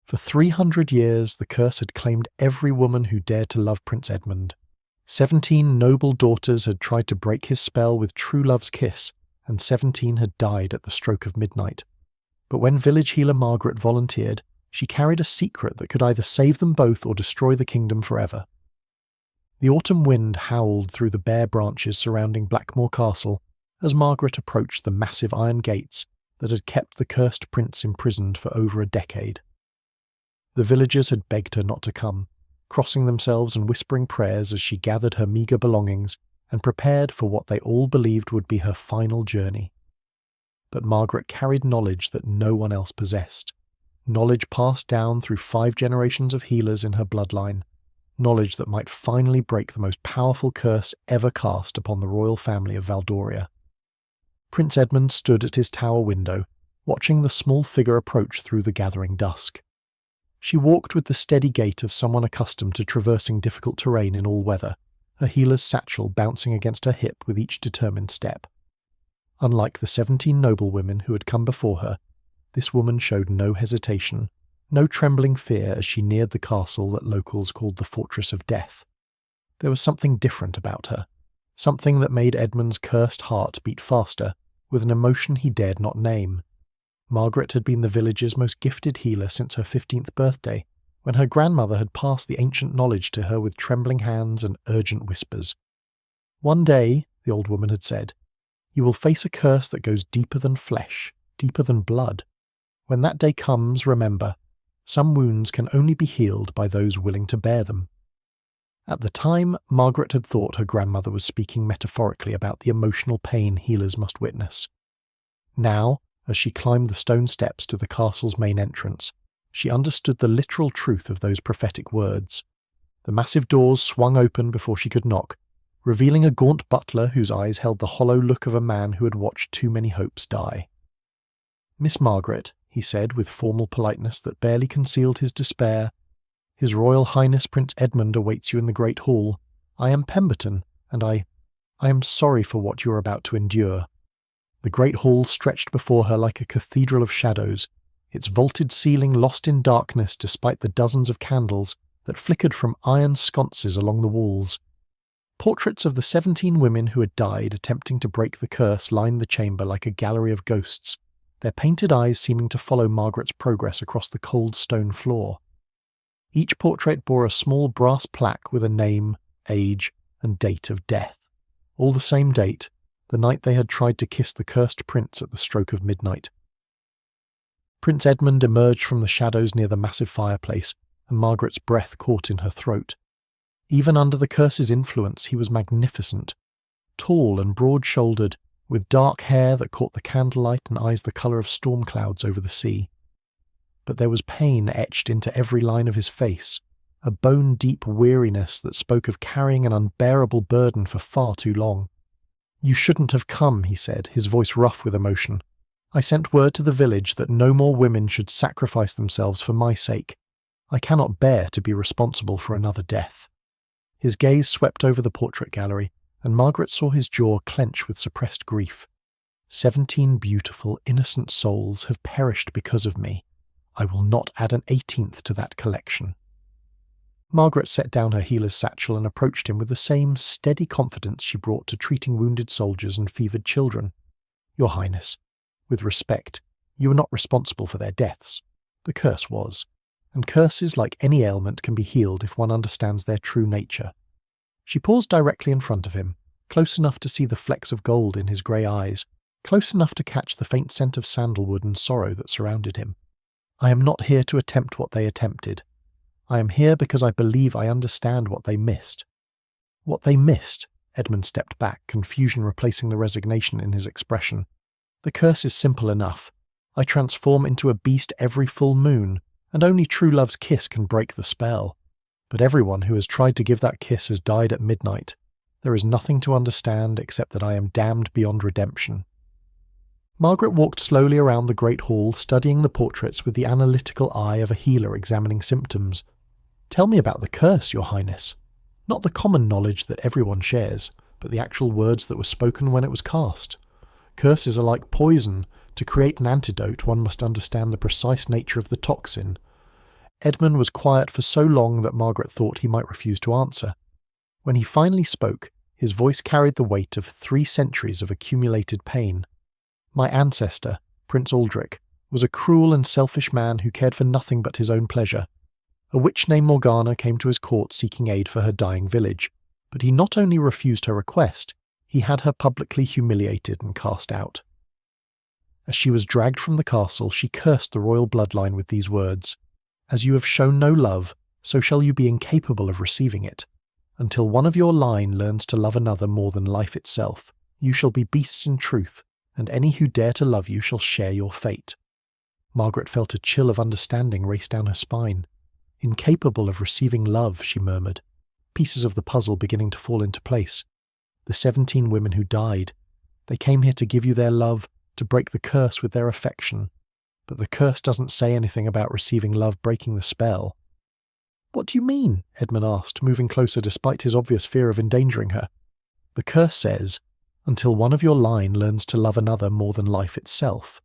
For 300 years, the curse had claimed every woman who dared to love Prince Edmund. 17 noble daughters had tried to break his spell with true love's kiss, and 17 had died at the stroke of midnight. But when village healer Margaret volunteered, she carried a secret that could either save them both or destroy the kingdom forever. The autumn wind howled through the bare branches surrounding Blackmore Castle as Margaret approached the massive iron gates that had kept the cursed prince imprisoned for over a decade. The villagers had begged her not to come, crossing themselves and whispering prayers as she gathered her meagre belongings and prepared for what they all believed would be her final journey. But Margaret carried knowledge that no one else possessed, knowledge passed down through 5 generations of healers in her bloodline, knowledge that might finally break the most powerful curse ever cast upon the royal family of Valdoria. Prince Edmund stood at his tower window, watching the small figure approach through the gathering dusk. She walked with the steady gait of someone accustomed to traversing difficult terrain in all weather, her healer's satchel bouncing against her hip with each determined step. Unlike the 17 noblewomen who had come before her, this woman showed no hesitation, no trembling fear as she neared the castle that locals called the Fortress of Death. There was something different about her, something that made Edmund's cursed heart beat faster, with an emotion he dared not name. Margaret had been the village's most gifted healer since her 15th birthday, when her grandmother had passed the ancient knowledge to her with trembling hands and urgent whispers. "One day," the old woman had said, "you will face a curse that goes deeper than flesh, deeper than blood. When that day comes, remember, some wounds can only be healed by those willing to bear them." At the time, Margaret had thought her grandmother was speaking metaphorically about the emotional pain healers must witness. Now, as she climbed the stone steps to the castle's main entrance, she understood the literal truth of those prophetic words. The massive doors swung open before she could knock, revealing a gaunt butler whose eyes held the hollow look of a man who had watched too many hopes die. "Miss Margaret," he said with formal politeness that barely concealed his despair, "His Royal Highness Prince Edmund awaits you in the Great Hall. I am Pemberton, and I am sorry for what you are about to endure." The Great Hall stretched before her like a cathedral of shadows, its vaulted ceiling lost in darkness despite the dozens of candles that flickered from iron sconces along the walls. Portraits of the 17 women who had died attempting to break the curse lined the chamber like a gallery of ghosts, their painted eyes seeming to follow Margaret's progress across the cold stone floor. Each portrait bore a small brass plaque with a name, age, and date of death. All the same date, the night they had tried to kiss the cursed prince at the stroke of midnight. Prince Edmund emerged from the shadows near the massive fireplace, and Margaret's breath caught in her throat. Even under the curse's influence, he was magnificent. Tall and broad-shouldered, with dark hair that caught the candlelight and eyes the colour of storm clouds over the sea. But there was pain etched into every line of his face, a bone-deep weariness that spoke of carrying an unbearable burden for far too long. "You shouldn't have come," he said, his voice rough with emotion. "I sent word to the village that no more women should sacrifice themselves for my sake. I cannot bear to be responsible for another death." His gaze swept over the portrait gallery, and Margaret saw his jaw clench with suppressed grief. 17 beautiful, innocent souls have perished because of me. I will not add an 18th to that collection. Margaret set down her healer's satchel and approached him with the same steady confidence she brought to treating wounded soldiers and fevered children. "Your Highness, with respect, you are not responsible for their deaths. The curse was, and curses, like any ailment, can be healed if one understands their true nature." She paused directly in front of him, close enough to see the flecks of gold in his grey eyes, close enough to catch the faint scent of sandalwood and sorrow that surrounded him. "I am not here to attempt what they attempted. I am here because I believe I understand what they missed." "What they missed?" Edmund stepped back, confusion replacing the resignation in his expression. "The curse is simple enough. I transform into a beast every full moon, and only true love's kiss can break the spell. But everyone who has tried to give that kiss has died at midnight. There is nothing to understand except that I am damned beyond redemption." Margaret walked slowly around the great hall, studying the portraits with the analytical eye of a healer examining symptoms. "Tell me about the curse, Your Highness. Not the common knowledge that everyone shares, but the actual words that were spoken when it was cast. Curses are like poison. To create an antidote, one must understand the precise nature of the toxin. Edmund was quiet for so long that Margaret thought he might refuse to answer. When he finally spoke, his voice carried the weight of 3 centuries of accumulated pain. My ancestor, Prince Aldrich, was a cruel and selfish man who cared for nothing but his own pleasure. A witch named Morgana came to his court seeking aid for her dying village, but he not only refused her request, he had her publicly humiliated and cast out. As she was dragged from the castle, she cursed the royal bloodline with these words, "As you have shown no love, so shall you be incapable of receiving it. Until one of your line learns to love another more than life itself, you shall be beasts in truth, and any who dare to love you shall share your fate." Margaret felt a chill of understanding race down her spine. "Incapable of receiving love," she murmured, pieces of the puzzle beginning to fall into place. "The 17 women who died. They came here to give you their love, to break the curse with their affection. But the curse doesn't say anything about receiving love breaking the spell." "What do you mean?" Edmund asked, moving closer despite his obvious fear of endangering her. "The curse says, until one of your line learns to love another more than life itself.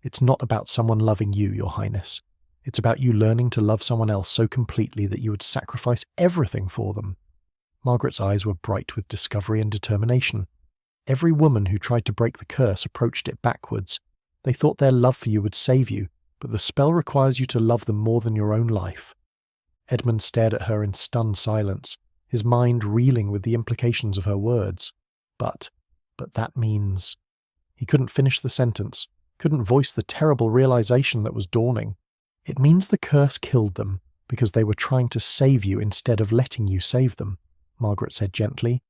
It's not about someone loving you, Your Highness. It's about you learning to love someone else so completely that you would sacrifice everything for them." Margaret's eyes were bright with discovery and determination. Every woman who tried to break the curse approached it backwards. They thought their love for you would save you, but the spell requires you to love them more than your own life. Edmund stared at her in stunned silence, his mind reeling with the implications of her words. But that means... He couldn't finish the sentence, couldn't voice the terrible realization that was dawning. "It means the curse killed them, because they were trying to save you instead of letting you save them," Margaret said gently.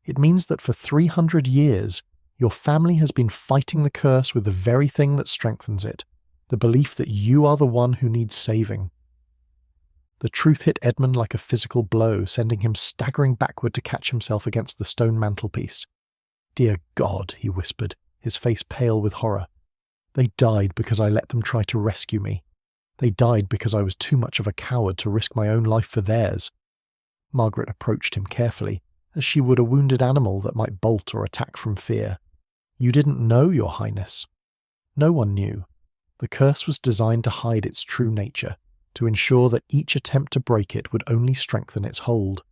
"It means that for 300 years, your family has been fighting the curse with the very thing that strengthens it, the belief that you are the one who needs saving." The truth hit Edmund like a physical blow, sending him staggering backward to catch himself against the stone mantelpiece. "Dear God," he whispered, his face pale with horror. "They died because I let them try to rescue me. They died because I was too much of a coward to risk my own life for theirs." Margaret approached him carefully, as she would a wounded animal that might bolt or attack from fear. "You didn't know, Your Highness." No one knew. The curse was designed to hide its true nature, to ensure that each attempt to break it would only strengthen its hold.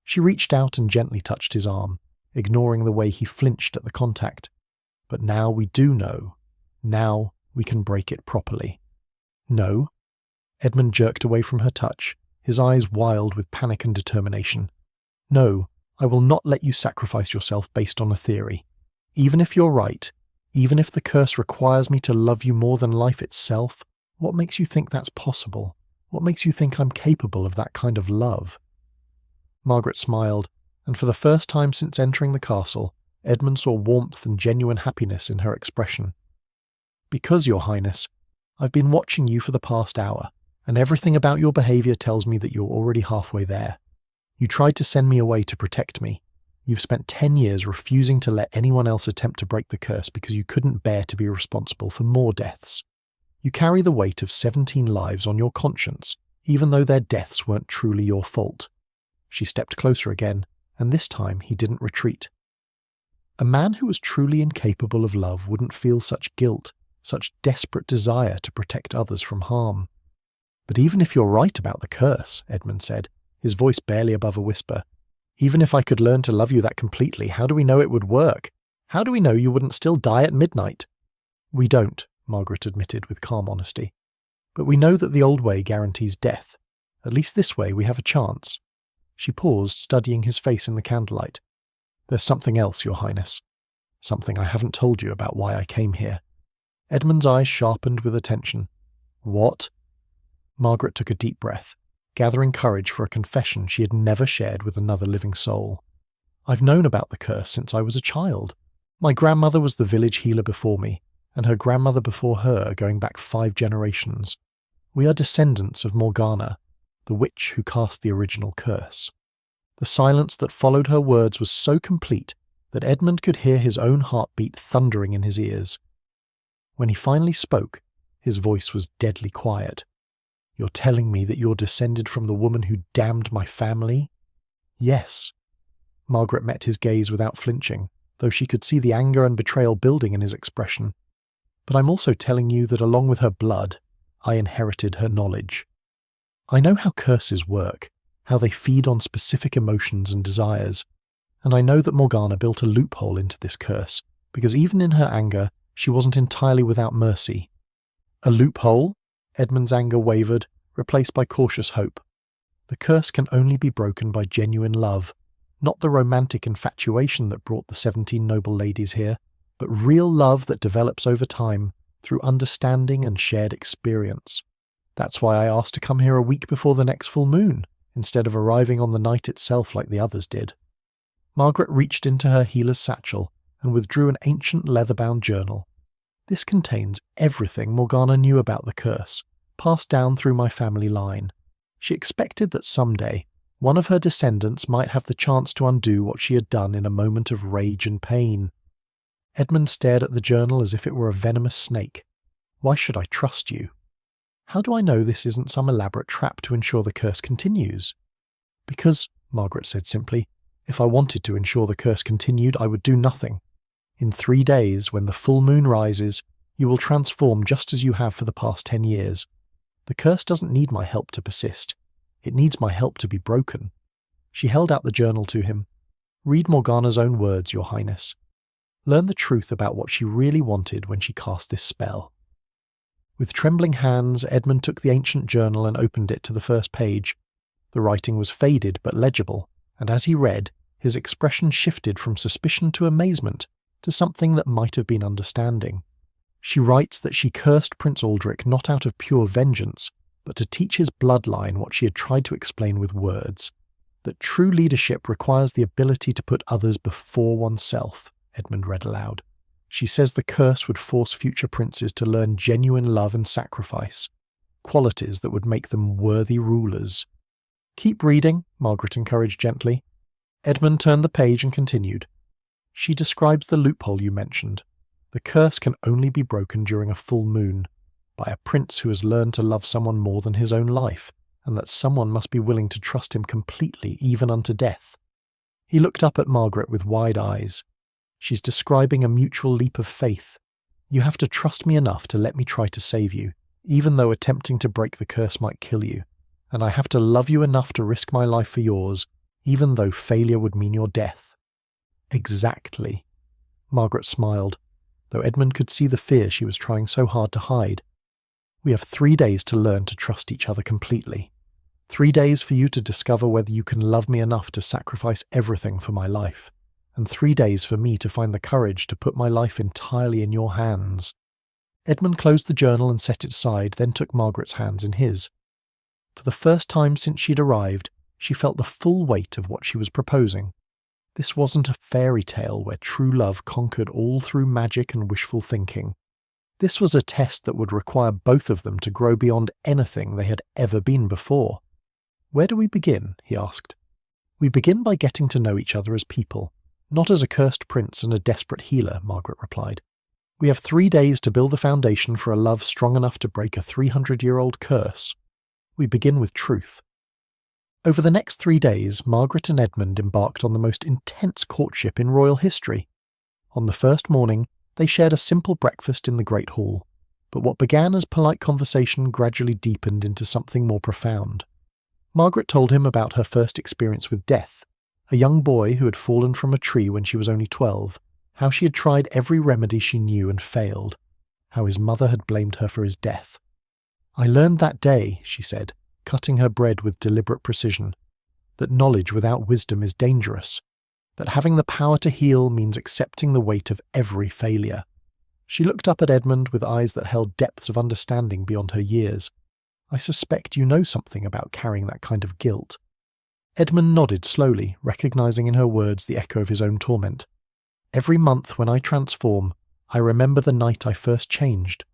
She reached out and gently touched his arm, ignoring the way he flinched at the contact. "But now we do know. Now we can break it properly." "No?" Edmund jerked away from her touch, his eyes wild with panic and determination. "No, I will not let you sacrifice yourself based on a theory. Even if you're right, even if the curse requires me to love you more than life itself, what makes you think that's possible? What makes you think I'm capable of that kind of love?" Margaret smiled, and for the first time since entering the castle, Edmund saw warmth and genuine happiness in her expression. "Because, Your Highness, I've been watching you for the past hour, and everything about your behavior tells me that you're already halfway there. You tried to send me away to protect me. You've spent 10 years refusing to let anyone else attempt to break the curse because you couldn't bear to be responsible for more deaths. You carry the weight of 17 lives on your conscience, even though their deaths weren't truly your fault." She stepped closer again, and this time he didn't retreat. A man who was truly incapable of love wouldn't feel such guilt, such desperate desire to protect others from harm. "But even if you're right about the curse," Edmund said, his voice barely above a whisper, "even if I could learn to love you that completely, how do we know it would work? How do we know you wouldn't still die at midnight?" "We don't," Margaret admitted with calm honesty. "But we know that the old way guarantees death. At least this way we have a chance." She paused, studying his face in the candlelight. "There's something else, Your Highness. Something I haven't told you about why I came here." Edmund's eyes sharpened with attention. "What?" Margaret took a deep breath, gathering courage for a confession she had never shared with another living soul. "I've known about the curse since I was a child. My grandmother was the village healer before me, and her grandmother before her, going back 5 generations. We are descendants of Morgana, the witch who cast the original curse." The silence that followed her words was so complete that Edmund could hear his own heartbeat thundering in his ears. When he finally spoke, his voice was deadly quiet. "You're telling me that you're descended from the woman who damned my family?" "Yes." Margaret met his gaze without flinching, though she could see the anger and betrayal building in his expression. "But I'm also telling you that along with her blood, I inherited her knowledge." I know how curses work, how they feed on specific emotions and desires, and I know that Morgana built a loophole into this curse, because even in her anger, she wasn't entirely without mercy. A loophole? Edmund's anger wavered, replaced by cautious hope. The curse can only be broken by genuine love, not the romantic infatuation that brought the 17 noble ladies here, but real love that develops over time through understanding and shared experience. That's why I asked to come here a week before the next full moon, instead of arriving on the night itself like the others did. Margaret reached into her healer's satchel and withdrew an ancient leather-bound journal. This contains everything Morgana knew about the curse, passed down through my family line. She expected that someday, one of her descendants might have the chance to undo what she had done in a moment of rage and pain. Edmund stared at the journal as if it were a venomous snake. Why should I trust you? How do I know this isn't some elaborate trap to ensure the curse continues? Because, Margaret said simply, if I wanted to ensure the curse continued, I would do nothing. In 3 days, when the full moon rises, you will transform just as you have for the past 10 years. The curse doesn't need my help to persist. It needs my help to be broken. She held out the journal to him. Read Morgana's own words, Your Highness. Learn the truth about what she really wanted when she cast this spell. With trembling hands, Edmund took the ancient journal and opened it to the first page. The writing was faded but legible, and as he read, his expression shifted from suspicion to amazement to something that might have been understanding. She writes that she cursed Prince Aldrich not out of pure vengeance, but to teach his bloodline what she had tried to explain with words. That true leadership requires the ability to put others before oneself, Edmund read aloud. She says the curse would force future princes to learn genuine love and sacrifice, qualities that would make them worthy rulers. Keep reading, Margaret encouraged gently. Edmund turned the page and continued. She describes the loophole you mentioned. The curse can only be broken during a full moon, by a prince who has learned to love someone more than his own life, and that someone must be willing to trust him completely, even unto death. He looked up at Margaret with wide eyes. She's describing a mutual leap of faith. You have to trust me enough to let me try to save you, even though attempting to break the curse might kill you. And I have to love you enough to risk my life for yours, even though failure would mean your death. Exactly. Margaret smiled, though Edmund could see the fear she was trying so hard to hide. We have 3 days to learn to trust each other completely. 3 days for you to discover whether you can love me enough to sacrifice everything for my life. And 3 days for me to find the courage to put my life entirely in your hands. Edmund closed the journal and set it aside, then took Margaret's hands in his. For the first time since she'd arrived, she felt the full weight of what she was proposing. This wasn't a fairy tale where true love conquered all through magic and wishful thinking. This was a test that would require both of them to grow beyond anything they had ever been before. Where do we begin? He asked. We begin by getting to know each other as people. Not as a cursed prince and a desperate healer, Margaret replied. We have 3 days to build the foundation for a love strong enough to break a 300-year-old curse. We begin with truth. Over the next 3 days, Margaret and Edmund embarked on the most intense courtship in royal history. On the first morning, they shared a simple breakfast in the Great Hall, but what began as polite conversation gradually deepened into something more profound. Margaret told him about her first experience with death, a young boy who had fallen from a tree when she was only 12, how she had tried every remedy she knew and failed, how his mother had blamed her for his death. I learned that day, she said, cutting her bread with deliberate precision, that knowledge without wisdom is dangerous, that having the power to heal means accepting the weight of every failure. She looked up at Edmund with eyes that held depths of understanding beyond her years. I suspect you know something about carrying that kind of guilt. Edmund nodded slowly, recognizing in her words the echo of his own torment. Every month when I transform, I remember the night I first changed.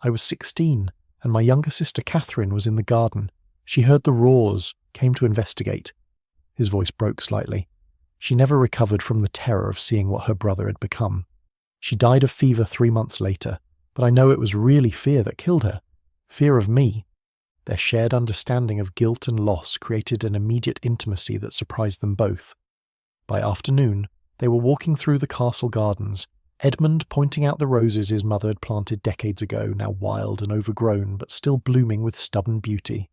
I was 16, and my younger sister Catherine was in the garden. She heard the roars, came to investigate. His voice broke slightly. She never recovered from the terror of seeing what her brother had become. She died of fever 3 months later, but I know it was really fear that killed her. Fear of me. Their shared understanding of guilt and loss created an immediate intimacy that surprised them both. By afternoon, they were walking through the castle gardens, Edmund pointing out the roses his mother had planted decades ago, now wild and overgrown, but still blooming with stubborn beauty.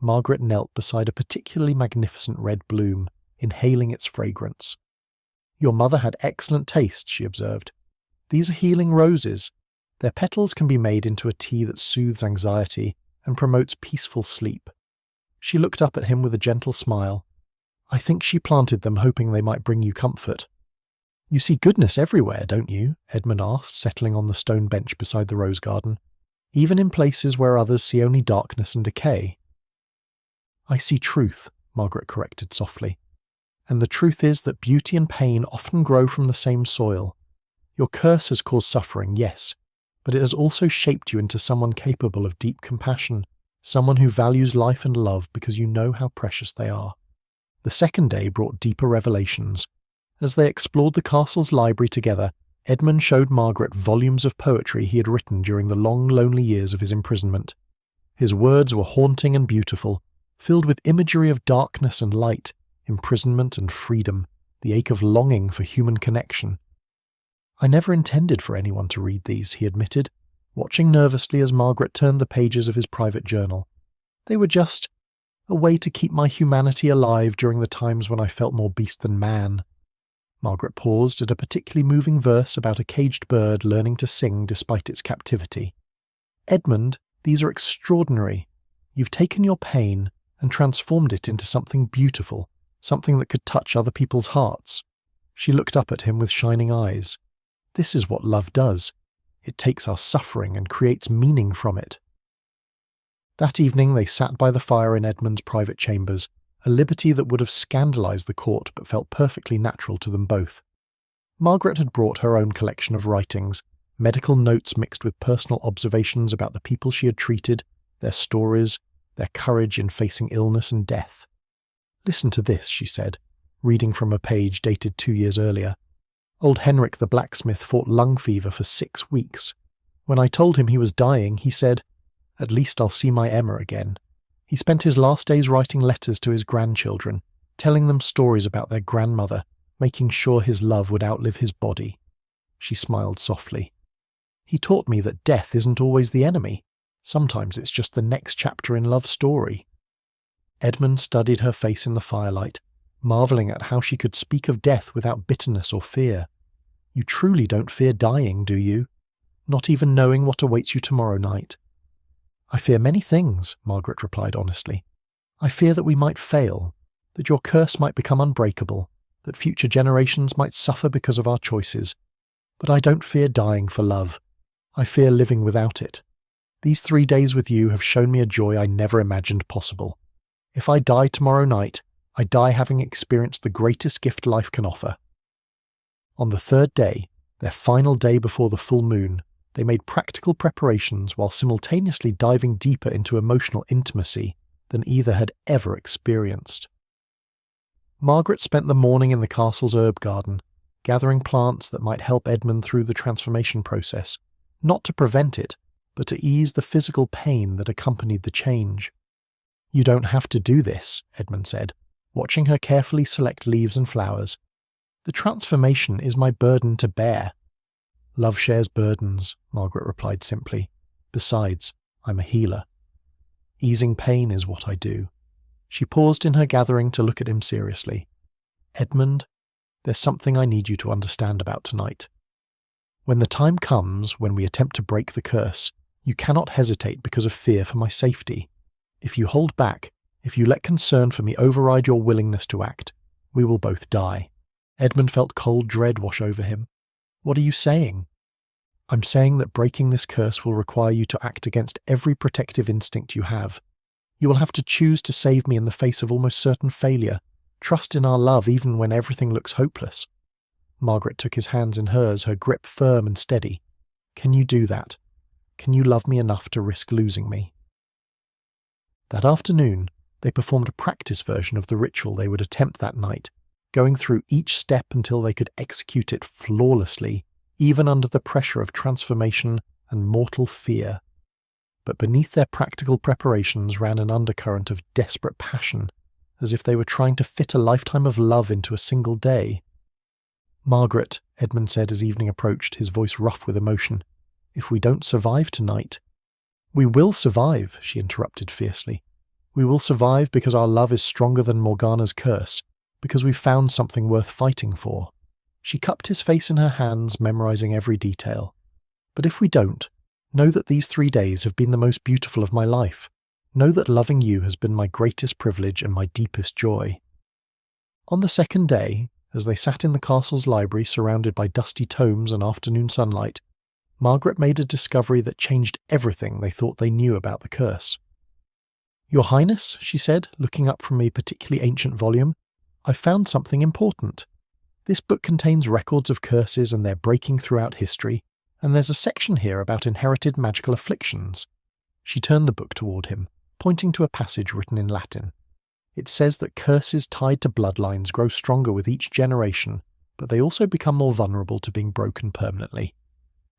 Margaret knelt beside a particularly magnificent red bloom, inhaling its fragrance. "Your mother had excellent taste," she observed. "These are healing roses. Their petals can be made into a tea that soothes anxiety and promotes peaceful sleep." She looked up at him with a gentle smile. "I think she planted them hoping they might bring you comfort." "You see goodness everywhere, don't you?" Edmund asked, settling on the stone bench beside the rose garden. "Even in places where others see only darkness and decay." "I see truth," Margaret corrected softly. "And the truth is that beauty and pain often grow from the same soil. Your curse has caused suffering, yes, but it has also shaped you into someone capable of deep compassion, someone who values life and love because you know how precious they are." The second day brought deeper revelations. As they explored the castle's library together, Edmund showed Margaret volumes of poetry he had written during the long, lonely years of his imprisonment. His words were haunting and beautiful, filled with imagery of darkness and light, imprisonment and freedom, the ache of longing for human connection. "I never intended for anyone to read these," he admitted, watching nervously as Margaret turned the pages of his private journal. "They were just a way to keep my humanity alive during the times when I felt more beast than man." Margaret paused at a particularly moving verse about a caged bird learning to sing despite its captivity. "Edmund, these are extraordinary. You've taken your pain and transformed it into something beautiful, something that could touch other people's hearts." She looked up at him with shining eyes. "This is what love does. It takes our suffering and creates meaning from it." That evening they sat by the fire in Edmund's private chambers, a liberty that would have scandalized the court but felt perfectly natural to them both. Margaret had brought her own collection of writings, medical notes mixed with personal observations about the people she had treated, their stories, their courage in facing illness and death. "Listen to this," she said, reading from a page dated 2 years earlier. "Old Henrik the blacksmith fought lung fever for 6 weeks. When I told him he was dying, he said, 'At least I'll see my Emma again.' He spent his last days writing letters to his grandchildren, telling them stories about their grandmother, making sure his love would outlive his body." She smiled softly. "He taught me that death isn't always the enemy. Sometimes it's just the next chapter in love's story." Edmund studied her face in the firelight, marvelling at how she could speak of death without bitterness or fear. "You truly don't fear dying, do you? Not even knowing what awaits you tomorrow night?" "I fear many things," Margaret replied honestly. "I fear that we might fail, that your curse might become unbreakable, that future generations might suffer because of our choices. But I don't fear dying for love. I fear living without it. These 3 days with you have shown me a joy I never imagined possible. If I die tomorrow night, I die having experienced the greatest gift life can offer." On the third day, their final day before the full moon, they made practical preparations while simultaneously diving deeper into emotional intimacy than either had ever experienced. Margaret spent the morning in the castle's herb garden, gathering plants that might help Edmund through the transformation process, not to prevent it, but to ease the physical pain that accompanied the change. "You don't have to do this," Edmund said, watching her carefully select leaves and flowers. "The transformation is my burden to bear." "Love shares burdens," Margaret replied simply. "Besides, I'm a healer. Easing pain is what I do." She paused in her gathering to look at him seriously. "Edmund, there's something I need you to understand about tonight. When the time comes when we attempt to break the curse, you cannot hesitate because of fear for my safety. If you hold back, if you let concern for me override your willingness to act, we will both die." Edmund felt cold dread wash over him. "What are you saying?" "I'm saying that breaking this curse will require you to act against every protective instinct you have. You will have to choose to save me in the face of almost certain failure, trust in our love even when everything looks hopeless." Margaret took his hands in hers, her grip firm and steady. "Can you do that? Can you love me enough to risk losing me?" That afternoon, they performed a practice version of the ritual they would attempt that night, going through each step until they could execute it flawlessly, even under the pressure of transformation and mortal fear. But beneath their practical preparations ran an undercurrent of desperate passion, as if they were trying to fit a lifetime of love into a single day. "Margaret," Edmund said as evening approached, his voice rough with emotion, "if we don't survive tonight—" "We will survive," she interrupted fiercely. We will survive because our love is stronger than Morgana's curse, because we've found something worth fighting for. She cupped his face in her hands, memorizing every detail. But if we don't, know that these 3 days have been the most beautiful of my life. Know that loving you has been my greatest privilege and my deepest joy. On the second day, as they sat in the castle's library surrounded by dusty tomes and afternoon sunlight, Margaret made a discovery that changed everything they thought they knew about the curse. "Your Highness," she said, looking up from a particularly ancient volume, "I've found something important. This book contains records of curses and their breaking throughout history, and there's a section here about inherited magical afflictions." She turned the book toward him, pointing to a passage written in Latin. "It says that curses tied to bloodlines grow stronger with each generation, but they also become more vulnerable to being broken permanently."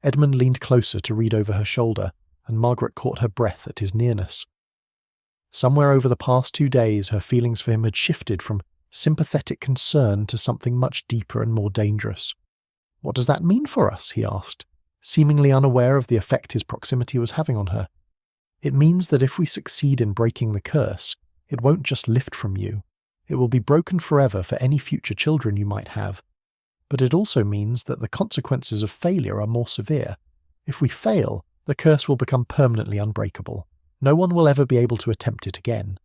Edmund leaned closer to read over her shoulder, and Margaret caught her breath at his nearness. Somewhere over the past 2 days, her feelings for him had shifted from sympathetic concern to something much deeper and more dangerous. "What does that mean for us?" he asked, seemingly unaware of the effect his proximity was having on her. "It means that if we succeed in breaking the curse, it won't just lift from you. It will be broken forever for any future children you might have. But it also means that the consequences of failure are more severe. If we fail, the curse will become permanently unbreakable. No one will ever be able to attempt it again."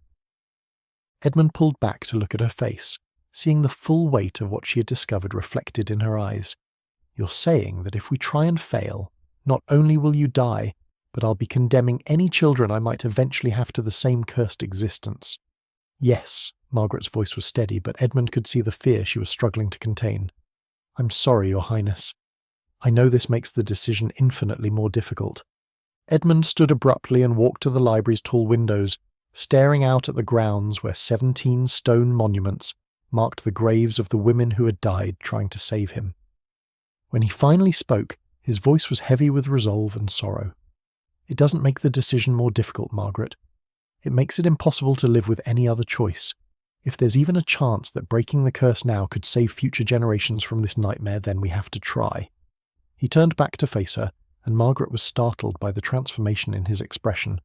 Edmund pulled back to look at her face, seeing the full weight of what she had discovered reflected in her eyes. "You're saying that if we try and fail, not only will you die, but I'll be condemning any children I might eventually have to the same cursed existence." "Yes," Margaret's voice was steady, but Edmund could see the fear she was struggling to contain. "I'm sorry, Your Highness. I know this makes the decision infinitely more difficult." Edmund stood abruptly and walked to the library's tall windows, staring out at the grounds where 17 stone monuments marked the graves of the women who had died trying to save him. When he finally spoke, his voice was heavy with resolve and sorrow. "It doesn't make the decision more difficult, Margaret. It makes it impossible to live with any other choice. If there's even a chance that breaking the curse now could save future generations from this nightmare, then we have to try." He turned back to face her, and Margaret was startled by the transformation in his expression.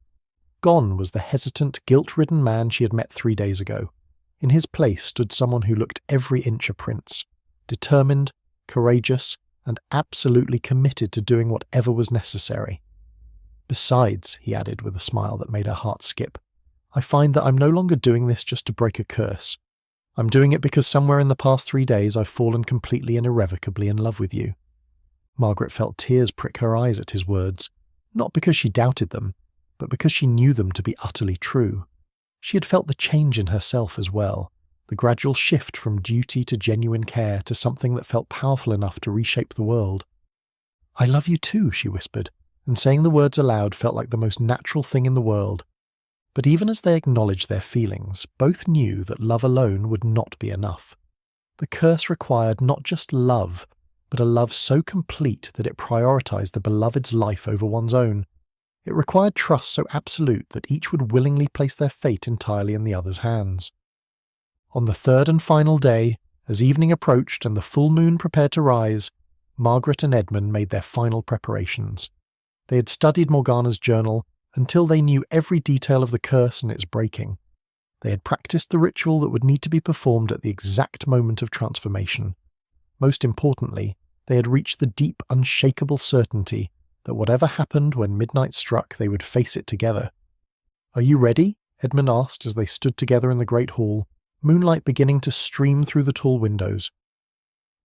Gone was the hesitant, guilt-ridden man she had met 3 days ago. In his place stood someone who looked every inch a prince, determined, courageous, and absolutely committed to doing whatever was necessary. "Besides," he added with a smile that made her heart skip, "I find that I'm no longer doing this just to break a curse. I'm doing it because somewhere in the past 3 days I've fallen completely and irrevocably in love with you." Margaret felt tears prick her eyes at his words, not because she doubted them, but because she knew them to be utterly true. She had felt the change in herself as well, the gradual shift from duty to genuine care to something that felt powerful enough to reshape the world. "I love you too," she whispered, and saying the words aloud felt like the most natural thing in the world. But even as they acknowledged their feelings, both knew that love alone would not be enough. The curse required not just love, but a love so complete that it prioritized the beloved's life over one's own. It required trust so absolute that each would willingly place their fate entirely in the other's hands. On the third and final day, as evening approached and the full moon prepared to rise, Margaret and Edmund made their final preparations. They had studied Morgana's journal until they knew every detail of the curse and its breaking. They had practiced the ritual that would need to be performed at the exact moment of transformation. Most importantly, they had reached the deep, unshakable certainty that whatever happened when midnight struck, they would face it together. "Are you ready?" Edmund asked as they stood together in the great hall, moonlight beginning to stream through the tall windows.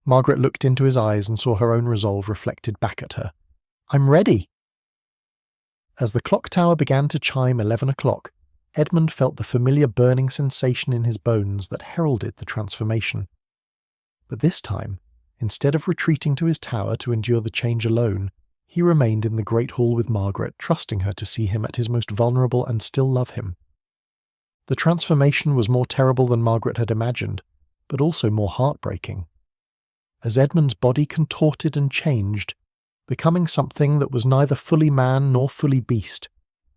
Margaret looked into his eyes and saw her own resolve reflected back at her. "I'm ready." As the clock tower began to chime 11 o'clock, Edmund felt the familiar burning sensation in his bones that heralded the transformation. But this time, instead of retreating to his tower to endure the change alone, he remained in the great hall with Margaret, trusting her to see him at his most vulnerable and still love him. The transformation was more terrible than Margaret had imagined, but also more heartbreaking. As Edmund's body contorted and changed, becoming something that was neither fully man nor fully beast,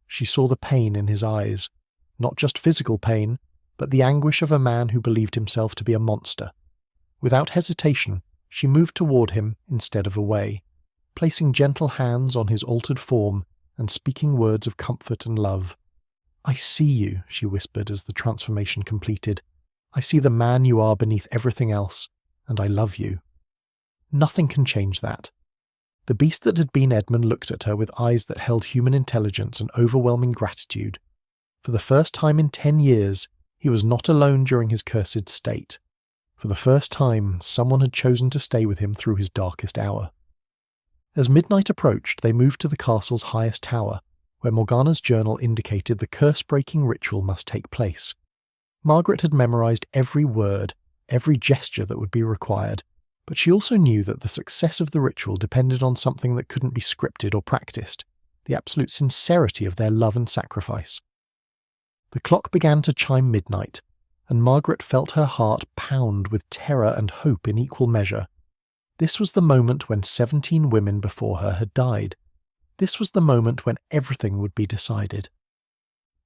she saw the pain in his eyes, not just physical pain, but the anguish of a man who believed himself to be a monster. Without hesitation, she moved toward him instead of away, placing gentle hands on his altered form and speaking words of comfort and love. "I see you," she whispered as the transformation completed. "I see the man you are beneath everything else, and I love you." Nothing can change that. The beast that had been Edmund looked at her with eyes that held human intelligence and overwhelming gratitude. For the first time in 10 years, he was not alone during his cursed state. For the first time, someone had chosen to stay with him through his darkest hour. As midnight approached, they moved to the castle's highest tower, where Morgana's journal indicated the curse-breaking ritual must take place. Margaret had memorized every word, every gesture that would be required, but she also knew that the success of the ritual depended on something that couldn't be scripted or practiced, the absolute sincerity of their love and sacrifice. The clock began to chime midnight, and Margaret felt her heart pound with terror and hope in equal measure. This was the moment when 17 women before her had died. This was the moment when everything would be decided.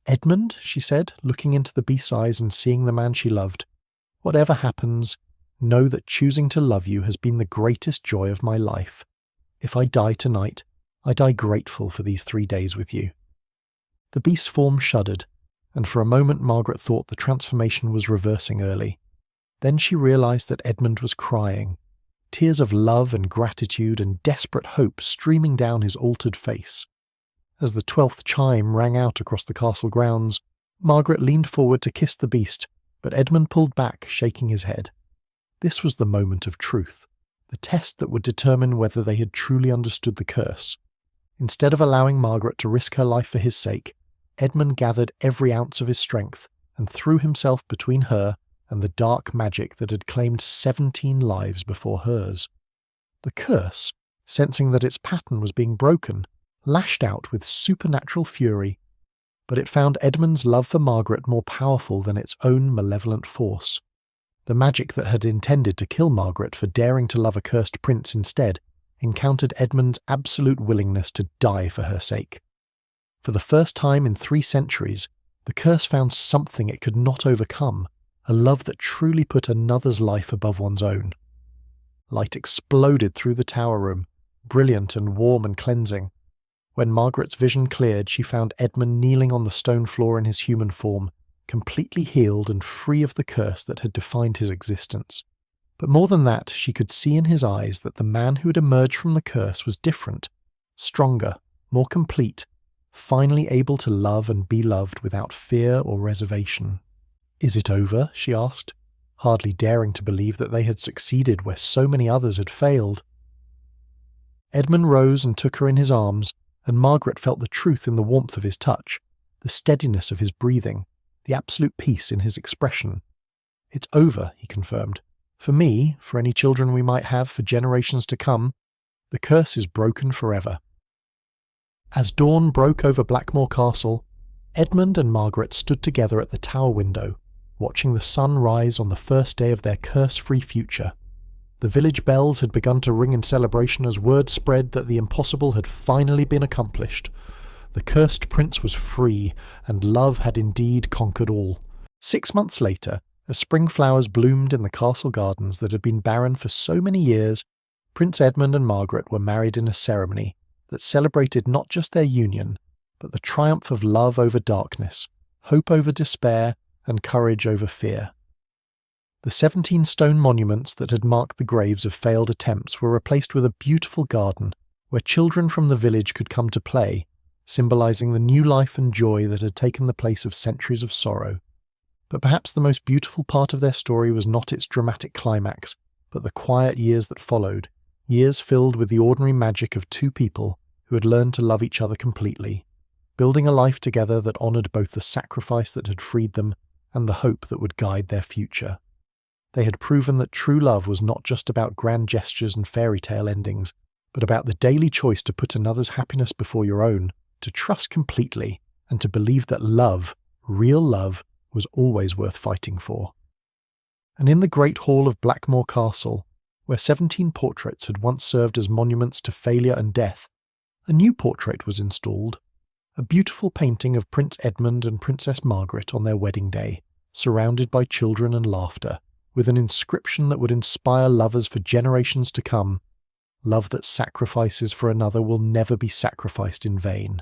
"Edmund," she said, looking into the beast's eyes and seeing the man she loved, "whatever happens, know that choosing to love you has been the greatest joy of my life. If I die tonight, I die grateful for these 3 days with you." The beast's form shuddered, and for a moment Margaret thought the transformation was reversing early. Then she realized that Edmund was crying, tears of love and gratitude and desperate hope streaming down his altered face. As the 12th chime rang out across the castle grounds, Margaret leaned forward to kiss the beast, but Edmund pulled back, shaking his head. This was the moment of truth, the test that would determine whether they had truly understood the curse. Instead of allowing Margaret to risk her life for his sake, Edmund gathered every ounce of his strength and threw himself between her and the dark magic that had claimed 17 lives before hers. The curse, sensing that its pattern was being broken, lashed out with supernatural fury, but it found Edmund's love for Margaret more powerful than its own malevolent force. The magic that had intended to kill Margaret for daring to love a cursed prince instead encountered Edmund's absolute willingness to die for her sake. For the first time in 3 centuries, the curse found something it could not overcome, a love that truly put another's life above one's own. Light exploded through the tower room, brilliant and warm and cleansing. When Margaret's vision cleared, she found Edmund kneeling on the stone floor in his human form, completely healed and free of the curse that had defined his existence. But more than that, she could see in his eyes that the man who had emerged from the curse was different, stronger, more complete, finally able to love and be loved without fear or reservation. "Is it over?" she asked, hardly daring to believe that they had succeeded where so many others had failed. Edmund rose and took her in his arms, and Margaret felt the truth in the warmth of his touch, the steadiness of his breathing, the absolute peace in his expression. "It's over," he confirmed. "For me, for any children we might have for generations to come, the curse is broken forever." As dawn broke over Blackmore Castle, Edmund and Margaret stood together at the tower window, watching the sun rise on the first day of their curse-free future. The village bells had begun to ring in celebration as word spread that the impossible had finally been accomplished. The cursed prince was free, and love had indeed conquered all. 6 months later, as spring flowers bloomed in the castle gardens that had been barren for so many years, Prince Edmund and Margaret were married in a ceremony that celebrated not just their union, but the triumph of love over darkness, hope over despair, and courage over fear. The 17 stone monuments that had marked the graves of failed attempts were replaced with a beautiful garden where children from the village could come to play, symbolizing the new life and joy that had taken the place of centuries of sorrow. But perhaps the most beautiful part of their story was not its dramatic climax, but the quiet years that followed, years filled with the ordinary magic of 2 people who had learned to love each other completely, building a life together that honored both the sacrifice that had freed them and the hope that would guide their future. They had proven that true love was not just about grand gestures and fairy tale endings, but about the daily choice to put another's happiness before your own, to trust completely, and to believe that love, real love, was always worth fighting for. And in the great hall of Blackmore Castle, where 17 portraits had once served as monuments to failure and death, a new portrait was installed, a beautiful painting of Prince Edmund and Princess Margaret on their wedding day, surrounded by children and laughter, with an inscription that would inspire lovers for generations to come. "Love that sacrifices for another will never be sacrificed in vain."